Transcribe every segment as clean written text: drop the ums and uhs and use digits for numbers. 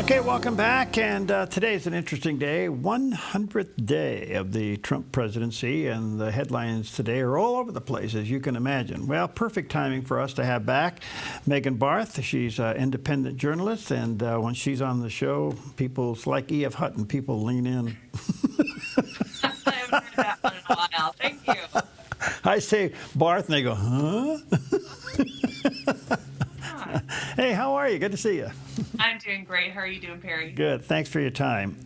Okay, welcome back. And today is an interesting day, 100th day of the Trump presidency, and the headlines today are all over the place, as you can imagine. Well, perfect timing for us to have back Megan Barth. She's an independent journalist, and when she's on the show, people like E.F. Hutton, people lean in. I haven't heard that one in a while. Thank you. I say Barth, and they go, huh? Hey, how are you? Good to see you. I'm doing great. How are you doing, Perry? Good. Thanks for your time.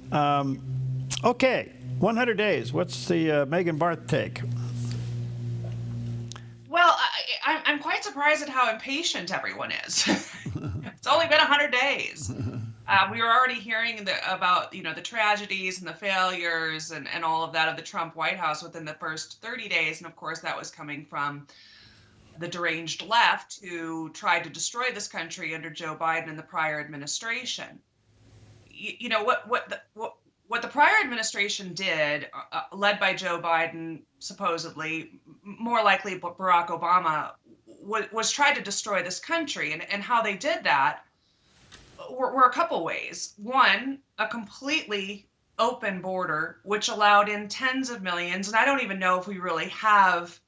Okay, 100 days. What's the Megan Barth take? Well, I'm quite surprised at how impatient everyone is. It's only been 100 days. We were already hearing about the tragedies and the failures and all of that of the Trump White House within the first 30 days. And of course, that was coming from the deranged left who tried to destroy this country under Joe Biden and the prior administration. What the prior administration did, led by Joe Biden, supposedly, more likely Barack Obama, was try to destroy this country. And how they did that were a couple ways. One, a completely open border, which allowed in tens of millions, and I don't even know if we really have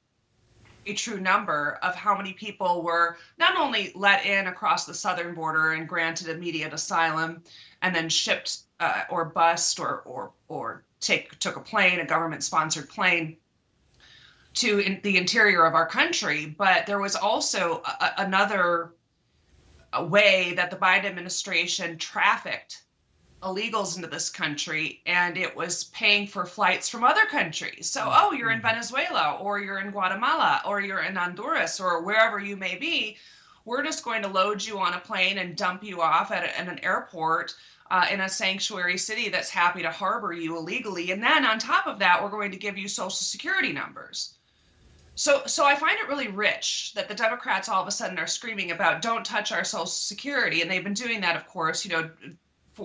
a true number of how many people were not only let in across the southern border and granted immediate asylum and then shipped or bused or took a plane, a government-sponsored plane, to the interior of our country. But there was also another way that the Biden administration trafficked illegals into this country, and it was paying for flights from other countries. So, oh, you're in Venezuela, or you're in Guatemala, or you're in Honduras, or wherever you may be. We're just going to load you on a plane and dump you off at an airport in a sanctuary city that's happy to harbor you illegally. And then on top of that, we're going to give you Social Security numbers. So I find it really rich that the Democrats all of a sudden are screaming about don't touch our Social Security. And they've been doing that, of course,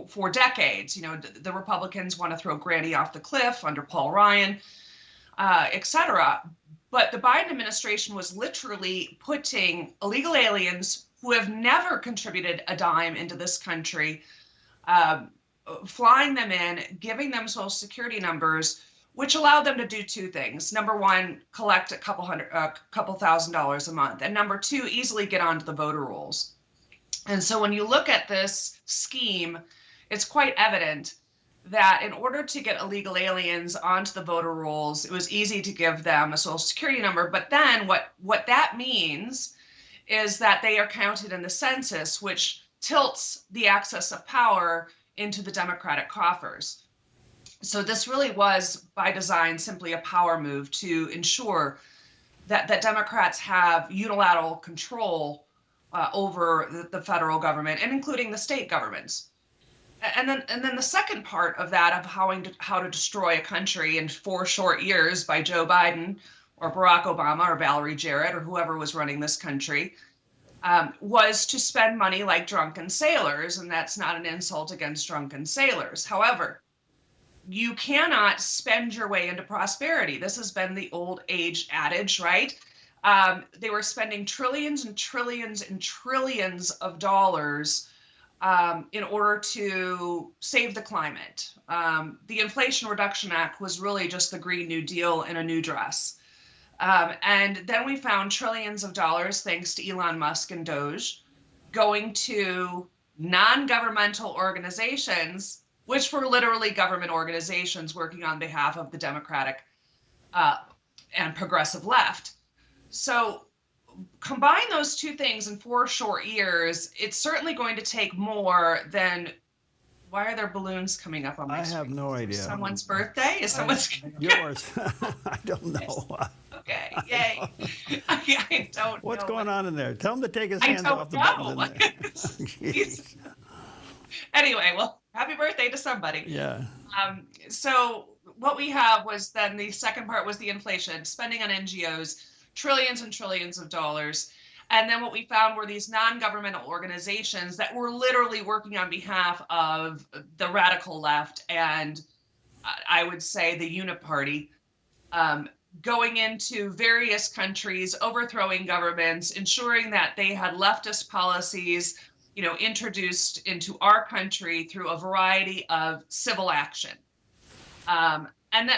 for decades. The Republicans want to throw Granny off the cliff under Paul Ryan, et cetera. But the Biden administration was literally putting illegal aliens who have never contributed a dime into this country, flying them in, giving them Social Security numbers, which allowed them to do two things. Number one, collect a couple $1,000s a month. And number two, easily get onto the voter rolls. And so when you look at this scheme, it's quite evident that in order to get illegal aliens onto the voter rolls, it was easy to give them a Social Security number. But then what that means is that they are counted in the census, which tilts the access of power into the Democratic coffers. So this really was, by design, simply a power move to ensure that Democrats have unilateral control over the federal government, and including the state governments. And then the second part of that, of how to destroy a country in 4 short years by Joe Biden or Barack Obama or Valerie Jarrett or whoever was running this country, was to spend money like drunken sailors. And that's not an insult against drunken sailors. However, you cannot spend your way into prosperity. This has been the old age adage, right? They were spending trillions and trillions and trillions of dollars in order to save the climate. The Inflation Reduction Act was really just the Green New Deal in a new dress. And then we found trillions of dollars, thanks to Elon Musk and Doge, going to non-governmental organizations, which were literally government organizations working on behalf of the Democratic and progressive left. So combine those two things in 4 short years, it's certainly going to take more than. Why are there balloons coming up on my screen? I have no idea. Someone's birthday? Is someone's yours? I don't know. Okay, yay. I don't know. What's going on in there? Tell him to take his hands off the buttons in there. Anyway, well, happy birthday to somebody. Yeah. So what we have was then the second part was the inflation, spending on NGOs, trillions and trillions of dollars. And then what we found were these non-governmental organizations that were literally working on behalf of the radical left and I would say the Uniparty, going into various countries, overthrowing governments, ensuring that they had leftist policies, introduced into our country through a variety of civil action. And then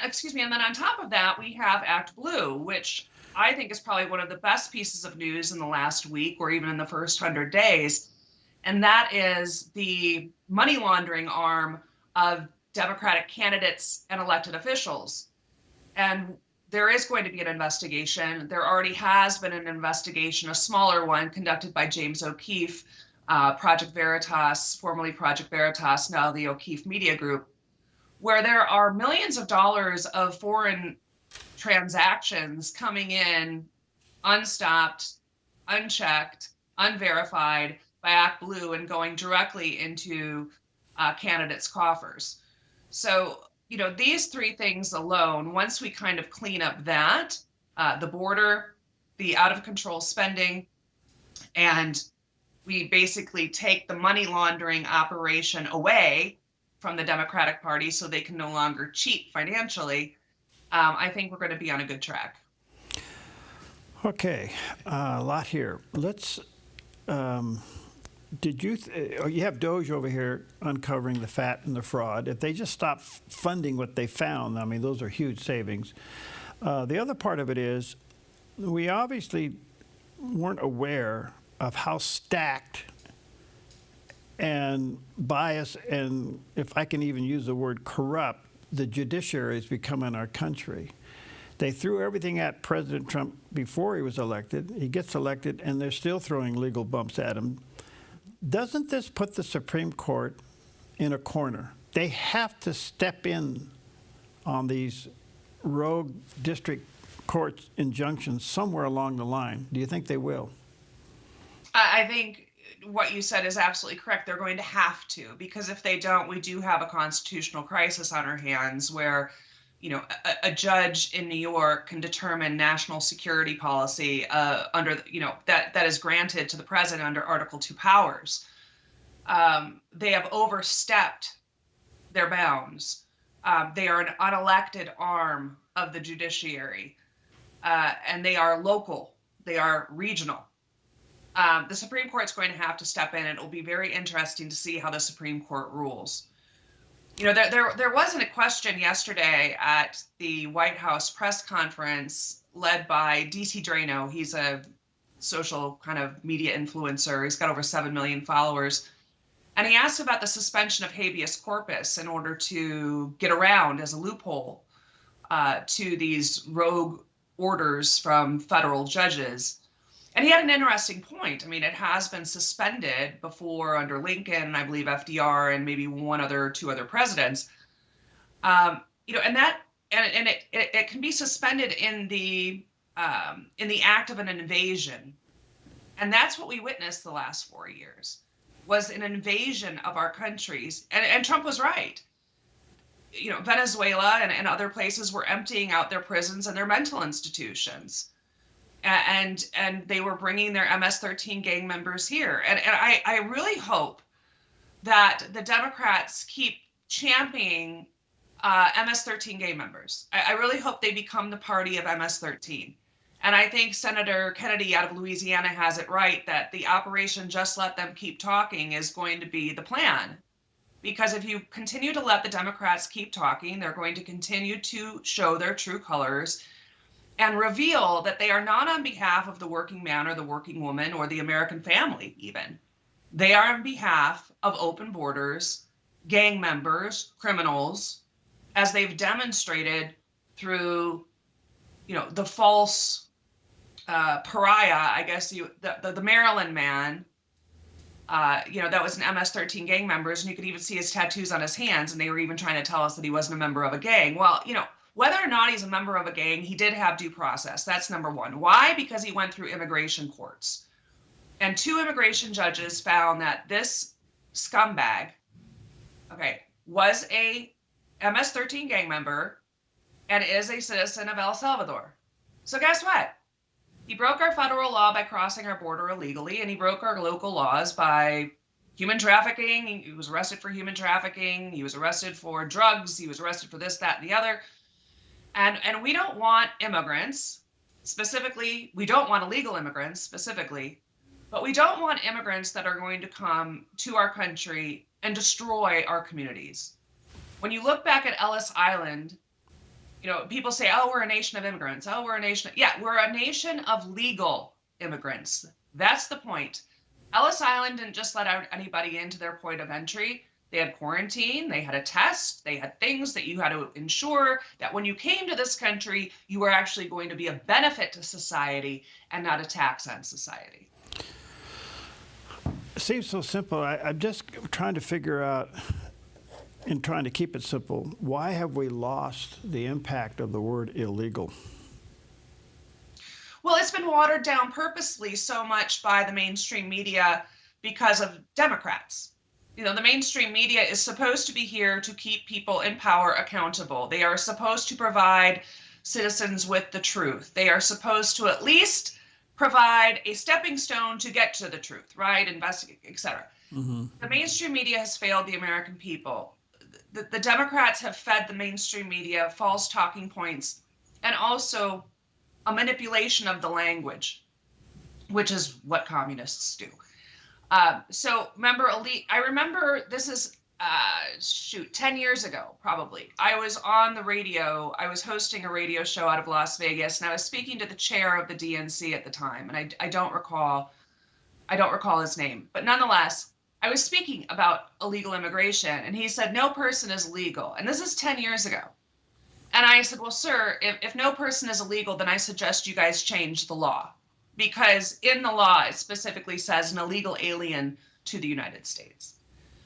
on top of that, we have Act Blue, which I think is probably one of the best pieces of news in the last week or even in the first 100 days. And that is the money laundering arm of Democratic candidates and elected officials. And there is going to be an investigation. There already has been an investigation, a smaller one conducted by James O'Keefe, Project Veritas, formerly Project Veritas, now the O'Keefe Media Group, where there are millions of dollars of foreign transactions coming in unstopped, unchecked, unverified by Act Blue and going directly into candidates' coffers. So, these three things alone, once we kind of clean up that, the border, the out of control spending, and we basically take the money laundering operation away from the Democratic Party so they can no longer cheat financially, I think we're going to be on a good track. Okay, a lot here. Let's. Did you? You have Doge over here uncovering the fat and the fraud. If they just stop funding what they found, I mean, those are huge savings. The other part of it is, we obviously weren't aware of how stacked and biased, and if I can even use the word corrupt, the judiciary has become in our country. They threw everything at President Trump before he was elected. He gets elected, and they're still throwing legal bumps at him. Doesn't this put the Supreme Court in a corner? They have to step in on these rogue district court injunctions somewhere along the line. Do you think they will? I think what you said is absolutely correct. They're going to have to, because if they don't, we do have a constitutional crisis on our hands where, a judge in New York can determine national security policy under, that is granted to the president under Article 2 powers. They have overstepped their bounds. They are an unelected arm of the judiciary, and they are local. They are regional. The Supreme Court's going to have to step in, and it will be very interesting to see how the Supreme Court rules. There wasn't a question yesterday at the White House press conference led by D.T. Drano. He's a social kind of media influencer. He's got over 7 million followers. And he asked about the suspension of habeas corpus in order to get around as a loophole to these rogue orders from federal judges. And he had an interesting point. I mean, it has been suspended before under Lincoln, I believe FDR, and maybe two other presidents. And it can be suspended in the act of an invasion, and that's what we witnessed the last 4 years, was an invasion of our countries. And Trump was right. Venezuela and other places were emptying out their prisons and their mental institutions. And they were bringing their MS-13 gang members here. And I really hope that the Democrats keep championing MS-13 gang members. I really hope they become the party of MS-13. And I think Senator Kennedy out of Louisiana has it right that the Operation Just Let Them Keep Talking is going to be the plan. Because if you continue to let the Democrats keep talking, they're going to continue to show their true colors and reveal that they are not on behalf of the working man or the working woman or the American family even. They are on behalf of open borders, gang members, criminals, as they've demonstrated through, the false pariah, I guess, the Maryland man, that was an MS-13 gang members, and you could even see his tattoos on his hands, and they were even trying to tell us that he wasn't a member of a gang. Well, whether or not he's a member of a gang, he did have due process. That's number one. Why? Because he went through immigration courts. And 2 immigration judges found that this scumbag, was a MS-13 gang member and is a citizen of El Salvador. So guess what? He broke our federal law by crossing our border illegally, and he broke our local laws by human trafficking. He was arrested for human trafficking. He was arrested for drugs. He was arrested for this, that, and the other. And we don't want immigrants, specifically, we don't want illegal immigrants, specifically, But we don't want immigrants that are going to come to our country and destroy our communities. When you look back at Ellis Island, you know, people say, oh, we're a nation of immigrants. Oh, we're a nation. Yeah, we're a nation of legal immigrants. That's the point. Ellis Island didn't just let out anybody into their point of entry. They had quarantine, they had a test, they had things that you had to ensure that when you came to this country, you were actually going to be a benefit to society and not a tax on society. It seems so simple. I'm just trying to figure out, in trying to keep it simple, why have we lost the impact of the word illegal? Well, it's been watered down purposely so much by the mainstream media because of Democrats. You know, the mainstream media is supposed to be here to keep people in power accountable. They are supposed to provide citizens with the truth. They are supposed to at least provide a stepping stone to get to the truth, right? Investigate, et cetera. Mm-hmm. The mainstream media has failed the American people. The Democrats have fed the mainstream media false talking points and also a manipulation of the language, which is what communists do. So remember, I remember this is, 10 years ago, probably. I was on the radio. I was hosting a radio show out of Las Vegas, and I was speaking to the chair of the DNC at the time, and I don't recall his name, but nonetheless, I was speaking about illegal immigration, and he said, no person is legal. And this is 10 years ago. And I said, well, sir, if no person is illegal, then I suggest you guys change the law. Because in the law, it specifically says an illegal alien to the United States.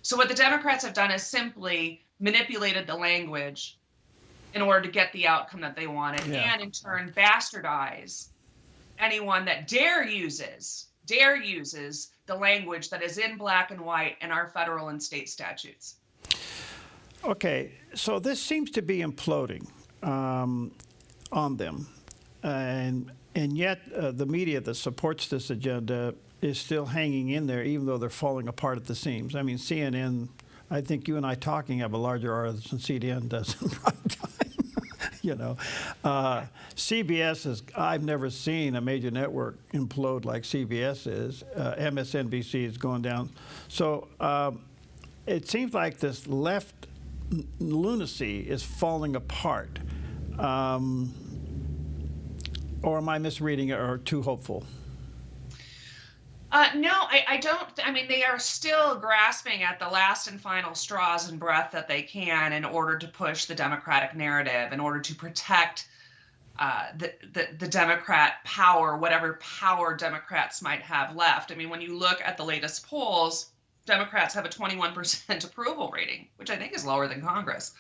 So what the Democrats have done is simply manipulated the language in order to get the outcome that they wanted, and in turn bastardize anyone that dare uses the language that is in black and white in our federal and state statutes. Okay, so this seems to be imploding on them, and yet the media that supports this agenda is still hanging in there, even though they're falling apart at the seams. I mean, CNN, I think you and I talking have a larger audience than CNN does in prime time. You know, CBS is, I've never seen a major network implode like CBS is. MSNBC is going down. So it seems like this left lunacy is falling apart. Or am I misreading it or too hopeful? No, I don't. I mean, they are still grasping at the last and final straws and breath that they can in order to push the Democratic narrative, in order to protect the Democrat power, whatever power Democrats might have left. I mean, when you look at the latest polls, Democrats have a 21% approval rating, which I think is lower than Congress.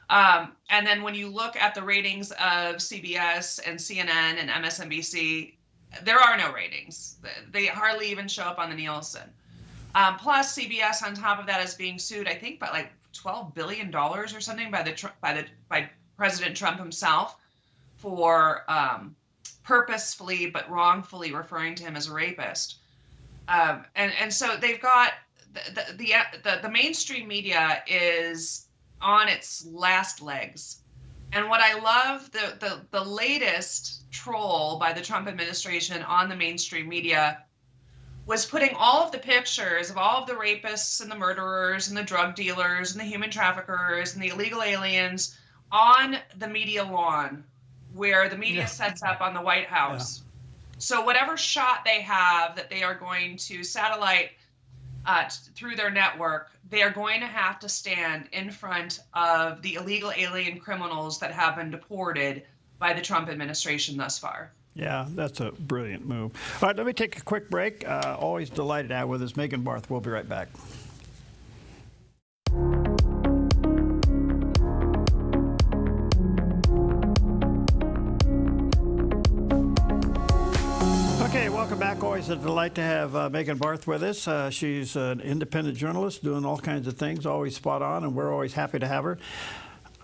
And then when you look at the ratings of CBS and CNN and MSNBC, there are no ratings. They hardly even show up on the Nielsen. Plus, CBS on top of that is being sued, I think, by like $12 billion or something by President Trump himself for purposefully but wrongfully referring to him as a rapist. And so they've got the mainstream media is on its last legs. And what I love, the latest troll by the Trump administration on the mainstream media was putting all of the pictures of all of the rapists and the murderers and the drug dealers and the human traffickers and the illegal aliens on the media lawn where the media sets up on the White House. Yeah. So whatever shot they have that they are going to satellite through their network, they are going to have to stand in front of the illegal alien criminals that have been deported by the Trump administration thus far. Yeah, that's a brilliant move. All right, let me take a quick break. Always delighted to have with us Megan Barth. We'll be right back. Okay, welcome back. Always a delight to have Megan Barth with us. She's an independent journalist doing all kinds of things, always spot on, and we're always happy to have her.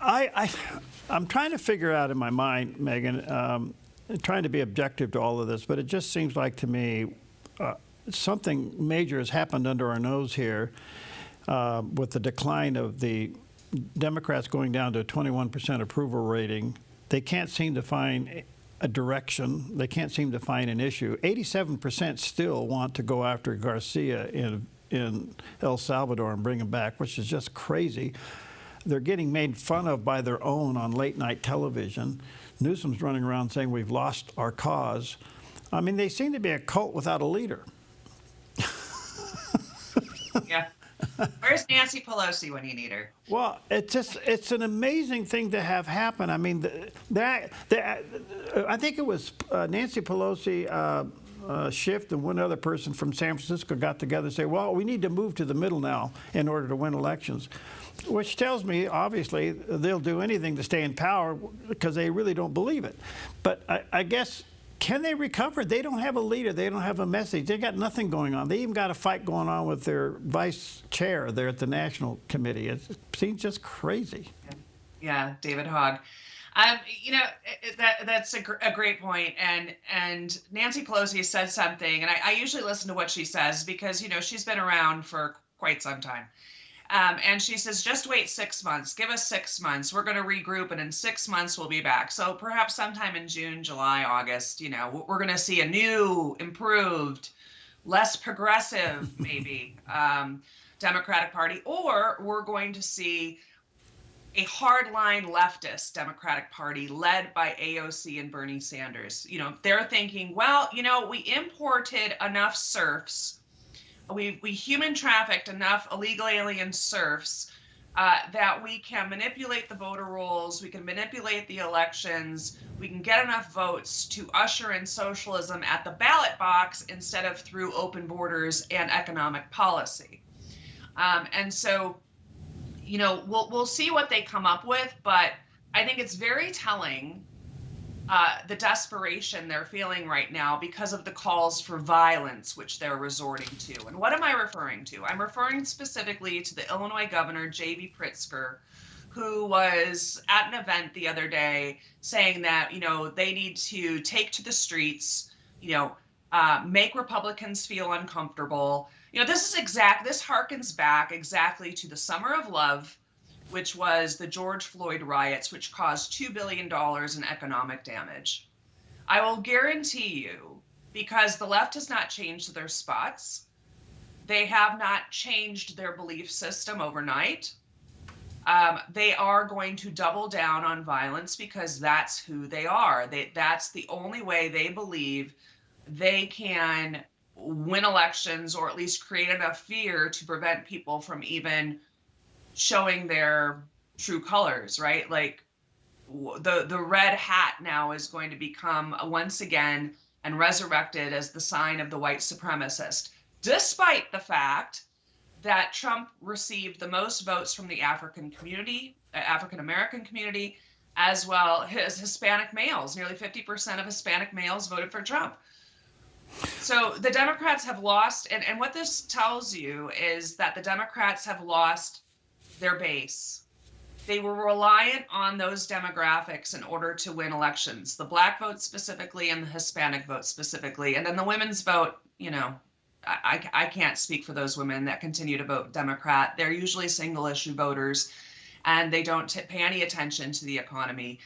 I'm trying to figure out in my mind, Megan, trying to be objective to all of this, but it just seems like to me something major has happened under our nose here with the decline of the Democrats going down to a 21% approval rating. They can't seem to find a direction. They can't seem to find an issue. 87% still want to go after Garcia in El Salvador and bring him back, which is just crazy. They're getting made fun of by their own on late night television. Newsom's running around saying we've lost our cause. I mean, they seem to be a cult without a leader. Yeah. Where's Nancy Pelosi when you need her? Well, it's an amazing thing to have happen. I mean, I think it was Nancy Pelosi, Schiff, and one other person from San Francisco got together and said, well, we need to move to the middle now in order to win elections, which tells me, obviously, they'll do anything to stay in power because they really don't believe it. But I guess, can they recover? They don't have a leader. They don't have a message. They got nothing going on. They even got a fight going on with their vice chair there at the National Committee. It seems just crazy. Yeah, David Hogg. You know, that's a great point. And Nancy Pelosi said something, and I usually listen to what she says because, you know, she's been around for quite some time. And she says, just wait 6 months. Give us 6 months. We're going to regroup, and in 6 months, we'll be back. So perhaps sometime in June, July, August, you know, we're going to see a new, improved, less progressive, maybe, Democratic Party, or we're going to see a hardline leftist Democratic Party led by AOC and Bernie Sanders. You know, they're thinking, well, you know, we imported enough serfs. We human trafficked enough illegal alien serfs that we can manipulate the voter rolls, we can manipulate the elections, we can get enough votes to usher in socialism at the ballot box instead of through open borders and economic policy. And so, you know, we'll see what they come up with, but I think it's very telling the desperation they're feeling right now because of the calls for violence which they're resorting to. And what am I referring to? I'm referring specifically to the Illinois governor, J.B. Pritzker, who was at an event the other day saying that, you know, they need to take to the streets, you know, make Republicans feel uncomfortable. You know, this harkens back exactly to the Summer of Love, which was the George Floyd riots, which caused $2 billion in economic damage. I will guarantee you, because the left has not changed their spots, they have not changed their belief system overnight. They are going to double down on violence because that's who they are. That's the only way they believe they can win elections, or at least create enough fear to prevent people from even showing their true colors, right? Like the red hat now is going to become once again and resurrected as the sign of the white supremacist, despite the fact that Trump received the most votes from the African American community, as well as Hispanic males. Nearly 50% of Hispanic males voted for Trump. So the Democrats have lost, and what this tells you is that the Democrats have lost their base. They were reliant on those demographics in order to win elections, the Black vote specifically and the Hispanic vote specifically. And then the women's vote, you know, I can't speak for those women that continue to vote Democrat. They're usually single issue voters, and they don't pay any attention to the economy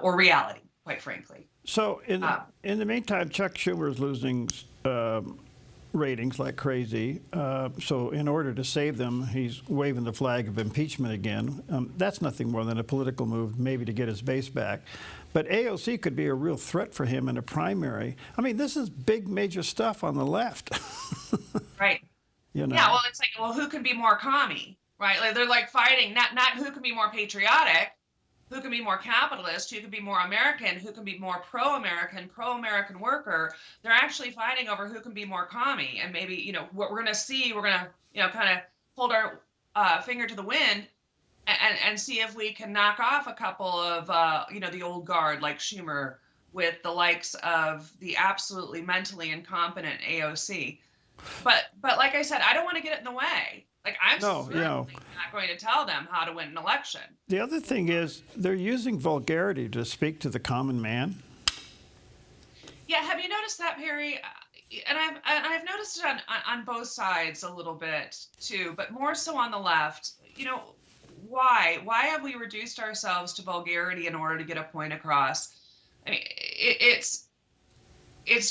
or reality, quite frankly. So in the meantime, Chuck Schumer is losing ratings like crazy. So in order to save them, he's waving the flag of impeachment again. That's nothing more than a political move, maybe to get his base back. But AOC could be a real threat for him in a primary. I mean, this is big, major stuff on the left. Right. You know. Yeah, well, it's like, well, who can be more commie, right? Like, they're like fighting, not who can be more patriotic, who can be more capitalist, who can be more American, who can be more pro-American worker. They're actually fighting over who can be more commie. And maybe, you know, what we're going to see, we're going to, you know, kind of hold our finger to the wind and see if we can knock off a couple of, you know, the old guard like Schumer with the likes of the absolutely mentally incompetent AOC. But like I said, I don't want to get it in the way. Like, I'm certainly not going to tell them how to win an election. The other thing is they're using vulgarity to speak to the common man. Yeah, have you noticed that, Perry? And I've noticed it on both sides a little bit too, but more so on the left. You know, why have we reduced ourselves to vulgarity in order to get a point across? I mean, it's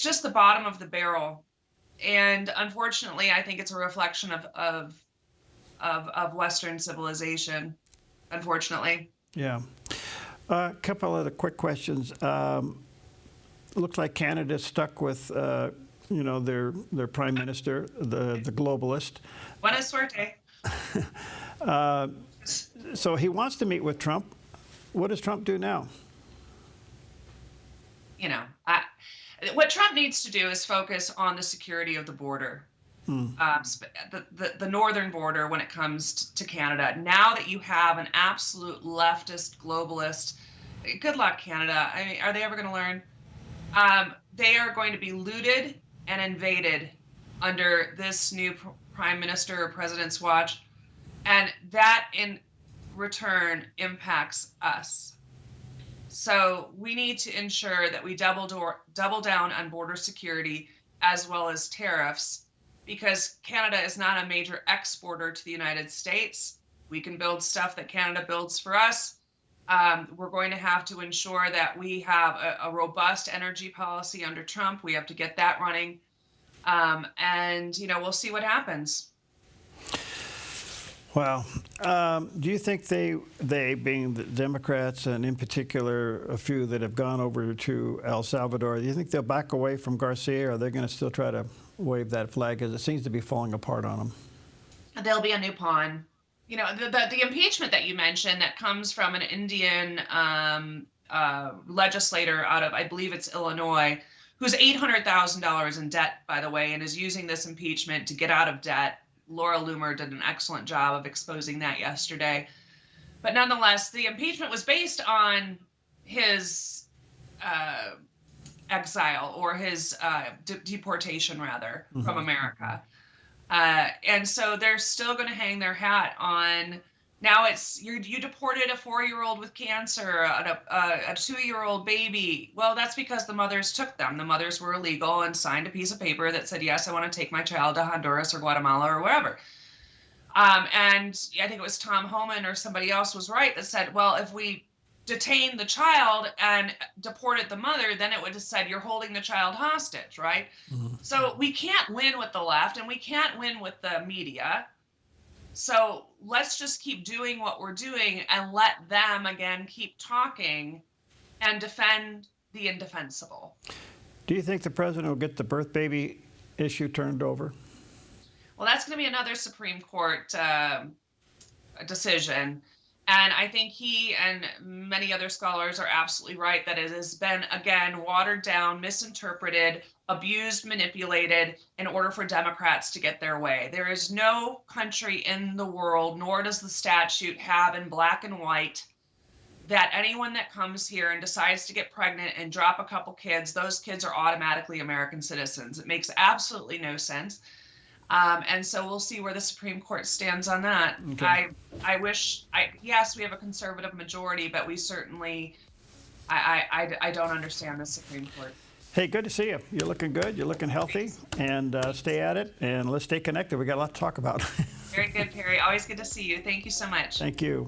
just the bottom of the barrel, and unfortunately, I think it's a reflection of Western civilization. Unfortunately. Yeah. A couple of the quick questions. Looks like Canada's stuck with, their prime minister, the globalist. Buena suerte. So he wants to meet with Trump. What does Trump do now? What Trump needs to do is focus on the security of the border, the northern border when it comes to Canada. Now that you have an absolute leftist globalist, good luck, Canada. I mean, are they ever going to learn? They are going to be looted and invaded under this new prime minister or president's watch, and that in return impacts us. So we need to ensure that we double down on border security as well as tariffs, because Canada is not a major exporter to the United States. We can build stuff that Canada builds for us. We're going to have to ensure that we have a robust energy policy under Trump. We have to get that running. And we'll see what happens. Well, do you think they being the Democrats, and in particular a few that have gone over to El Salvador, do you think they'll back away from Garcia, or are they going to still try to wave that flag, as it seems to be falling apart on them? There'll be a new pawn. The impeachment that you mentioned that comes from an Indian legislator out of, I believe it's Illinois, who's $800,000 in debt, by the way, and is using this impeachment to get out of debt. Laura Loomer did an excellent job of exposing that yesterday. But nonetheless, the impeachment was based on his exile, or his deportation, rather, from America. And so they're still going to hang their hat on, now it's, you deported a 4-year-old with cancer, a 2-year-old baby. Well, that's because the mothers took them. The mothers were illegal and signed a piece of paper that said, yes, I want to take my child to Honduras or Guatemala or wherever. And I think it was Tom Homan or somebody else was right that said, well, if we detained the child and deported the mother, then it would have said you're holding the child hostage, right? Mm-hmm. So we can't win with the left, and we can't win with the media. So let's just keep doing what we're doing and let them, again, keep talking and defend the indefensible. Do you think the president will get the birth baby issue turned over? Well, that's going to be another Supreme Court decision. And I think he and many other scholars are absolutely right that it has been, again, watered down, misinterpreted, abused, manipulated in order for Democrats to get their way. There is no country in the world, nor does the statute have in black and white, that anyone that comes here and decides to get pregnant and drop a couple kids, those kids are automatically American citizens. It makes absolutely no sense. And so we'll see where the Supreme Court stands on that. Okay. Yes, we have a conservative majority, but we certainly, I don't understand the Supreme Court. Hey, good to see you. You're looking good. You're looking healthy. And stay at it. And let's stay connected. We got a lot to talk about. Very good, Perry. Always good to see you. Thank you so much. Thank you.